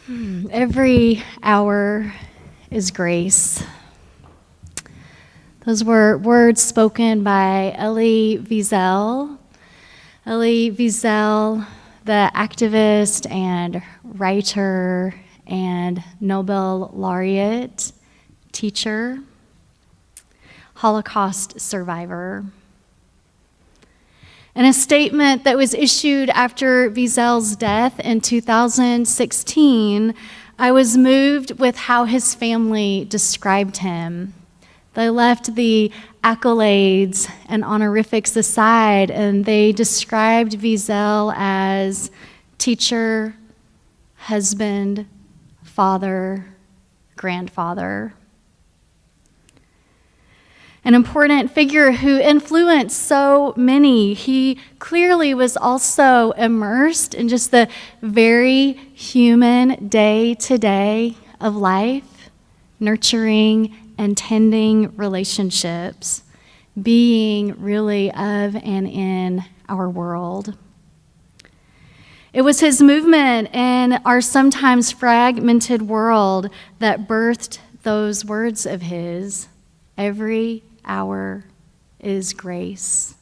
Every hour is grace. Those were words spoken by Elie Wiesel. Elie Wiesel, the activist and writer and Nobel laureate, teacher, Holocaust survivor. In a statement that was issued after Wiesel's death in 2016, I was moved with how his family described him. They left the accolades and honorifics aside, and they described Wiesel as teacher, husband, father, grandfather. An important figure who influenced so many. He clearly was also immersed in just the very human day-to-day of life, nurturing and tending relationships, being really of and in our world. It was his movement in our sometimes fragmented world that birthed those words of his, every hour is grace.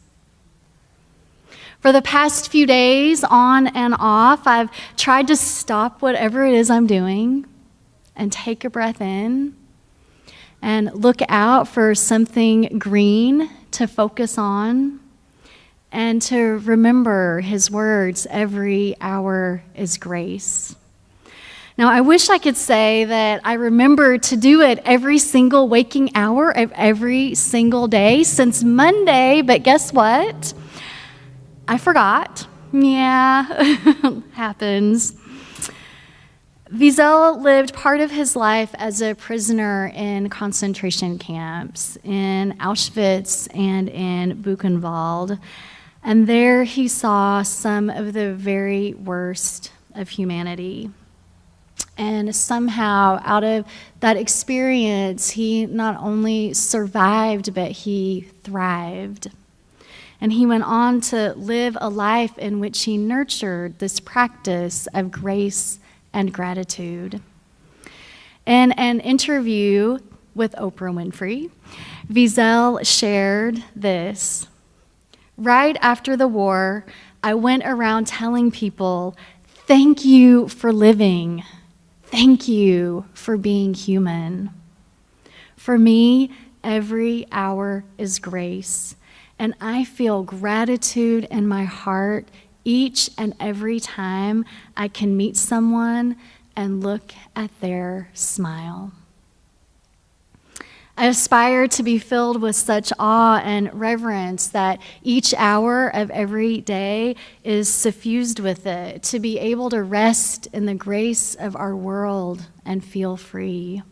For the past few days, on and off, I've tried to stop whatever it is I'm doing and take a breath in and look out for something green to focus on and to remember his words, every hour is grace. Now, I wish I could say that I remember to do it every single waking hour of every single day since Monday, but guess what? I forgot. Yeah, happens. Wiesel lived part of his life as a prisoner in concentration camps in Auschwitz and in Buchenwald, and there he saw some of the very worst of humanity. And somehow, out of that experience, he not only survived, but he thrived. And he went on to live a life in which he nurtured this practice of grace and gratitude. In an interview with Oprah Winfrey, Wiesel shared this. Right after the war, I went around telling people, thank you for living. Thank you for being human. For me, every hour is grace, and I feel gratitude in my heart each and every time I can meet someone and look at their smile. I aspire to be filled with such awe and reverence that each hour of every day is suffused with it, to be able to rest in the grace of our world and feel free.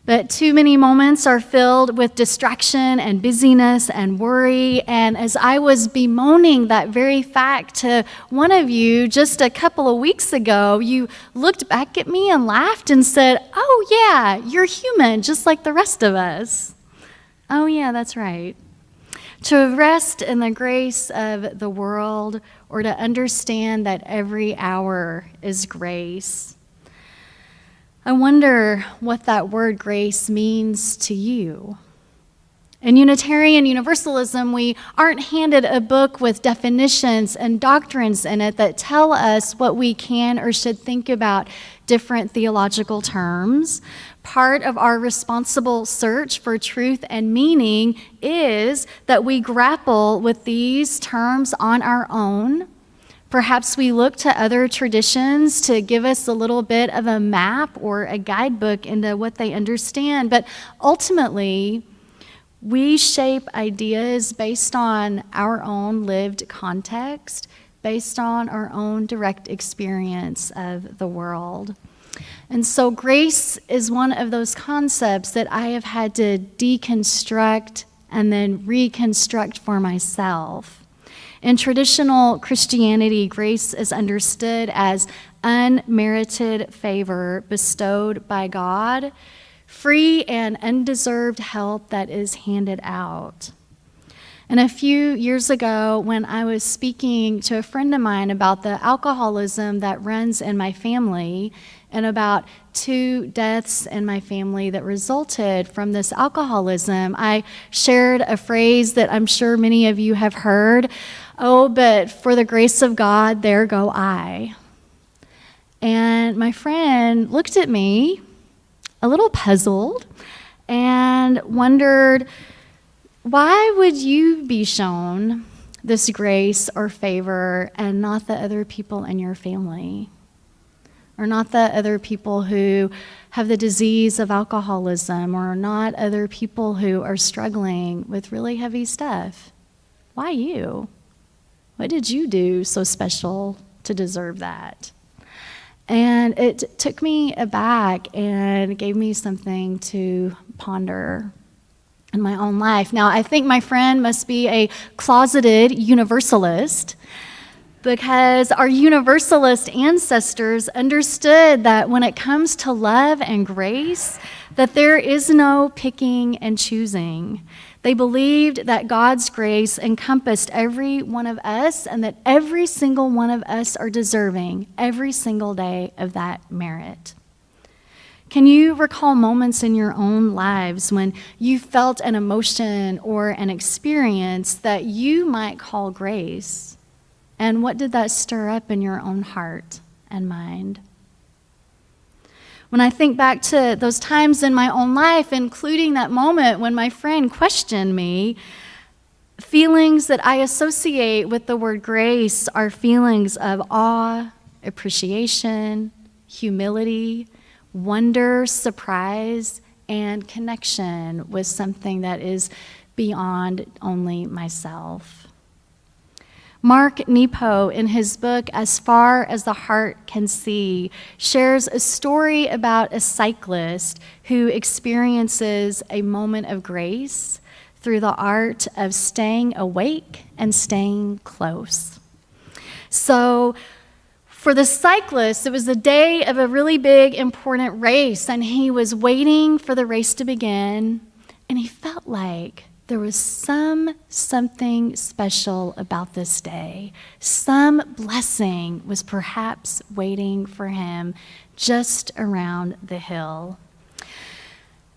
But too many moments are filled with distraction and busyness and worry, and as I was bemoaning that very fact to one of you just a couple of weeks ago, you looked back at me and laughed and said, oh yeah, you're human just like the rest of us. Oh yeah, that's right. To rest in the grace of the world, or to understand that every hour is grace. I wonder what that word grace means to you. In Unitarian Universalism, we aren't handed a book with definitions and doctrines in it that tell us what we can or should think about different theological terms. Part of our responsible search for truth and meaning is that we grapple with these terms on our own. Perhaps we look to other traditions to give us a little bit of a map or a guidebook into what they understand, but ultimately, we shape ideas based on our own lived context, based on our own direct experience of the world. And so grace is one of those concepts that I have had to deconstruct and then reconstruct for myself. In traditional Christianity, grace is understood as unmerited favor bestowed by God, free and undeserved help that is handed out. And a few years ago, when I was speaking to a friend of mine about the alcoholism that runs in my family and about 2 deaths in my family that resulted from this alcoholism, I shared a phrase that I'm sure many of you have heard, "Oh, but for the grace of God, there go I." And my friend looked at me a little puzzled and wondered, why would you be shown this grace or favor and not the other people in your family? Or not the other people who have the disease of alcoholism, or not other people who are struggling with really heavy stuff? Why you? What did you do so special to deserve that? And it took me aback and gave me something to ponder in my own life. Now, I think my friend must be a closeted universalist, because our universalist ancestors understood that when it comes to love and grace, that there is no picking and choosing. They believed that God's grace encompassed every one of us, and that every single one of us are deserving every single day of that merit. Can you recall moments in your own lives when you felt an emotion or an experience that you might call grace? And what did that stir up in your own heart and mind? When I think back to those times in my own life, including that moment when my friend questioned me, feelings that I associate with the word grace are feelings of awe, appreciation, humility, wonder, surprise, and connection with something that is beyond only myself. Mark Nepo, in his book, As Far as the Heart Can See, shares a story about a cyclist who experiences a moment of grace through the art of staying awake and staying close. So, for the cyclist, it was the day of a really big, important race, and he was waiting for the race to begin, and he felt like there was something special about this day. Some blessing was perhaps waiting for him just around the hill.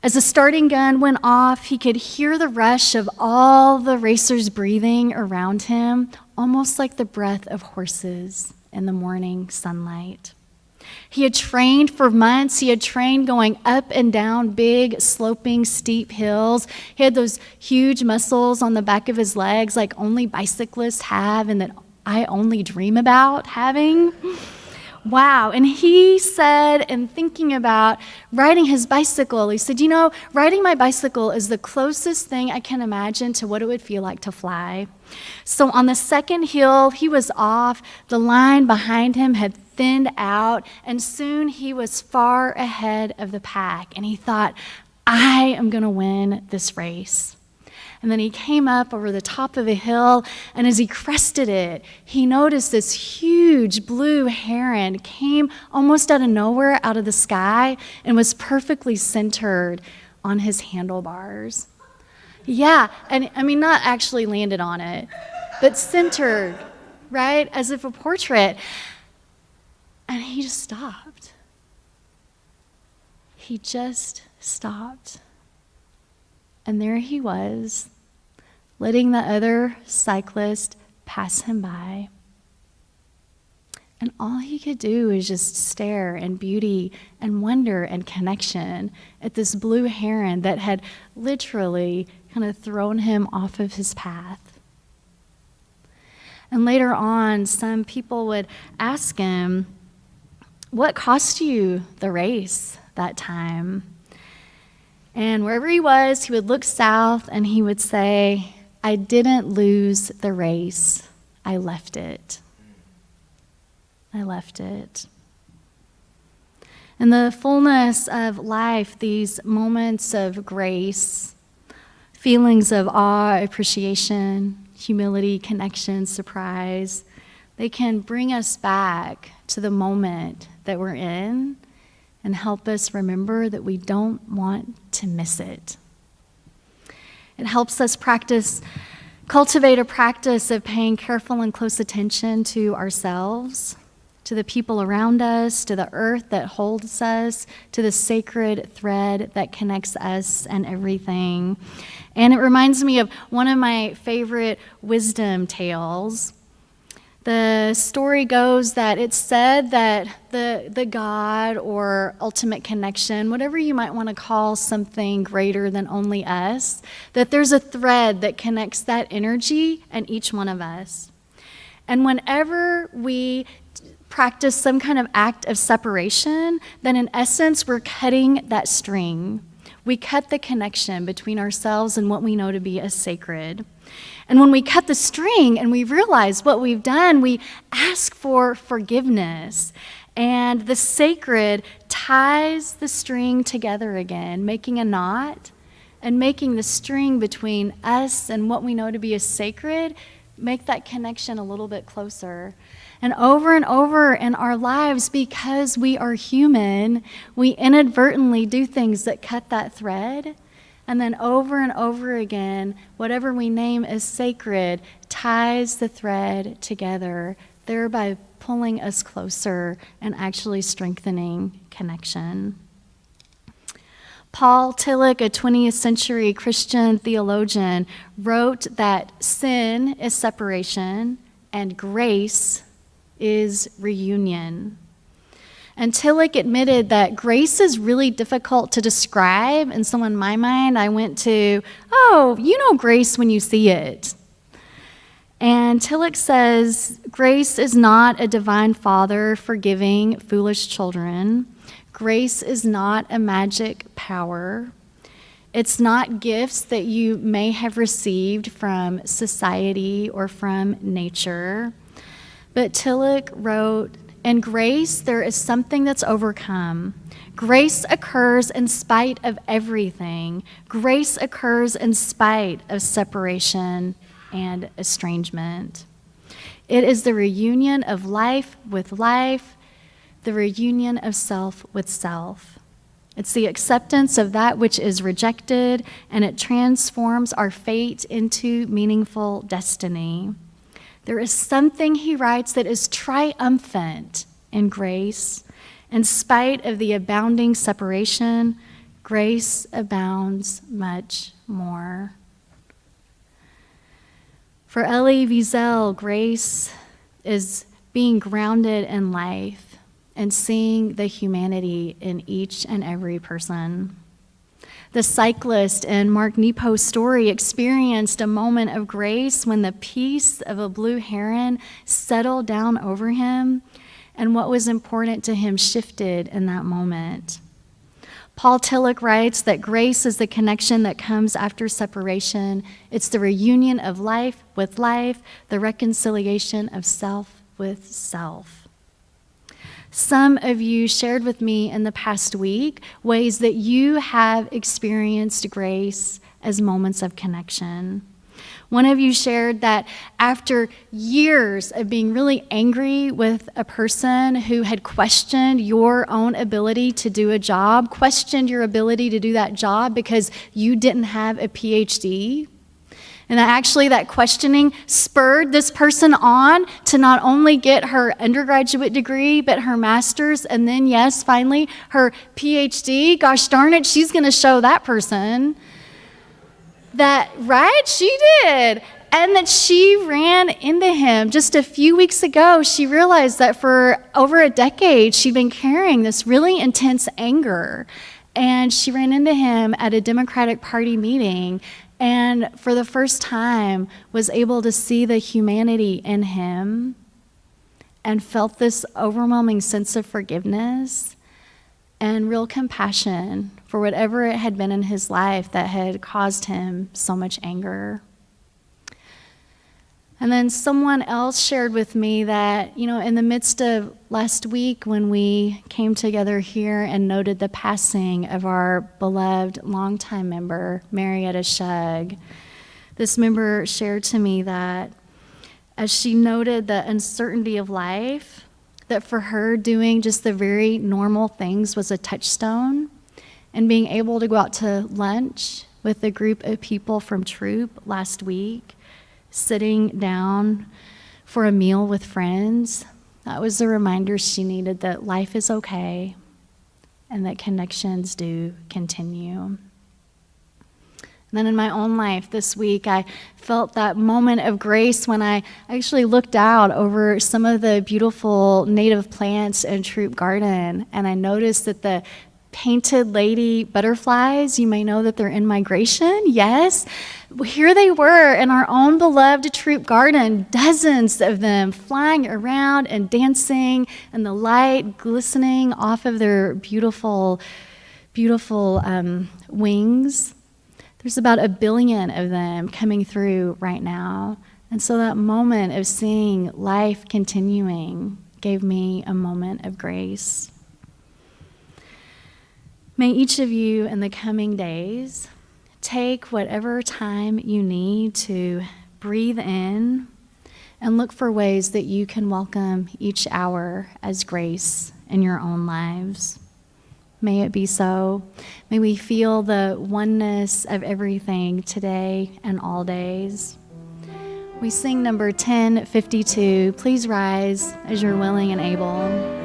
As the starting gun went off, he could hear the rush of all the racers breathing around him, almost like the breath of horses in the morning sunlight. He had trained for months. He had trained going up and down big, sloping, steep hills. He had those huge muscles on the back of his legs like only bicyclists have and that I only dream about having. Wow. And he said, in thinking about riding his bicycle, he said, riding my bicycle is the closest thing I can imagine to what it would feel like to fly. So on the second hill, he was off. The line behind him had thinned out, and soon he was far ahead of the pack. And he thought, I am going to win this race. And then he came up over the top of a hill, and as he crested it, he noticed this huge blue heron came almost out of nowhere, out of the sky, and was perfectly centered on his handlebars. Yeah, and not actually landed on it, but centered, right, as if a portrait. And he just stopped. He just stopped. And there he was, letting the other cyclist pass him by. And all he could do was just stare in beauty and wonder and connection at this blue heron that had literally kind of thrown him off of his path. And later on, some people would ask him, what cost you the race that time? And wherever he was, he would look south and he would say, I didn't lose the race. I left it. I left it. In the fullness of life, these moments of grace, feelings of awe, appreciation, humility, connection, surprise, they can bring us back to the moment that we're in and help us remember that we don't want to miss it. It helps us practice Cultivate a practice of paying careful and close attention to ourselves, to the people around us, to the earth that holds us, to the sacred thread that connects us and everything. And it reminds me of one of my favorite wisdom tales. The story goes that it's said that the God or ultimate connection, whatever you might want to call something greater than only us, that there's a thread that connects that energy and each one of us. And whenever we practice some kind of act of separation, then in essence, we're cutting that string. We cut the connection between ourselves and what we know to be as sacred. And when we cut the string and we realize what we've done, we ask for forgiveness. And the sacred ties the string together again, making a knot and making the string between us and what we know to be as sacred, make that connection a little bit closer. And over in our lives, because we are human, we inadvertently do things that cut that thread. And then over and over again, whatever we name as sacred ties the thread together, thereby pulling us closer and actually strengthening connection. Paul Tillich, a 20th century Christian theologian, wrote that sin is separation and grace is reunion. And Tillich admitted that grace is really difficult to describe. And so in my mind, I went to, oh, you know grace when you see it. And Tillich says, grace is not a divine father forgiving foolish children. Grace is not a magic power. It's not gifts that you may have received from society or from nature. But Tillich wrote, in grace, there is something that's overcome. Grace occurs in spite of everything. Grace occurs in spite of separation and estrangement. It is the reunion of life with life, the reunion of self with self. It's the acceptance of that which is rejected, and it transforms our fate into meaningful destiny. There is something, he writes, that is triumphant in grace. In spite of the abounding separation, grace abounds much more. For Elie Wiesel, grace is being grounded in life and seeing the humanity in each and every person. The cyclist in Mark Nepo's story experienced a moment of grace when the peace of a blue heron settled down over him, and what was important to him shifted in that moment. Paul Tillich writes that grace is the connection that comes after separation. It's the reunion of life with life, the reconciliation of self with self. Some of you shared with me in the past week ways that you have experienced grace as moments of connection. One of you shared that after years of being really angry with a person who had questioned your own ability to do a job, questioned your ability to do that job because you didn't have a PhD, and actually that questioning spurred this person on to not only get her undergraduate degree, but her master's, and then, yes, finally, her PhD. Gosh darn it, she's going to show that person that, right? She did. And that she ran into him. Just a few weeks ago, she realized that for over a decade, she'd been carrying this really intense anger. And she ran into him at a Democratic Party meeting, and for the first time was able to see the humanity in him and felt this overwhelming sense of forgiveness and real compassion for whatever it had been in his life that had caused him so much anger. And then someone else shared with me that, in the midst of last week when we came together here and noted the passing of our beloved longtime member, Marietta Shug, this member shared to me that as she noted the uncertainty of life, that for her doing just the very normal things was a touchstone, and being able to go out to lunch with a group of people from Troop last week sitting down for a meal with friends. That was the reminder she needed that life is okay and that connections do continue. And then in my own life this week, I felt that moment of grace when I actually looked out over some of the beautiful native plants in Troop Garden, and I noticed that the painted lady butterflies, you may know that they're in migration, yes. Here they were in our own beloved Troop Garden, dozens of them flying around and dancing, and the light glistening off of their beautiful, beautiful wings. There's about 1 billion of them coming through right now. And so that moment of seeing life continuing gave me a moment of grace. May each of you in the coming days take whatever time you need to breathe in and look for ways that you can welcome each hour as grace in your own lives. May it be so. May we feel the oneness of everything today and all days. We sing number 1052. Please rise as you're willing and able.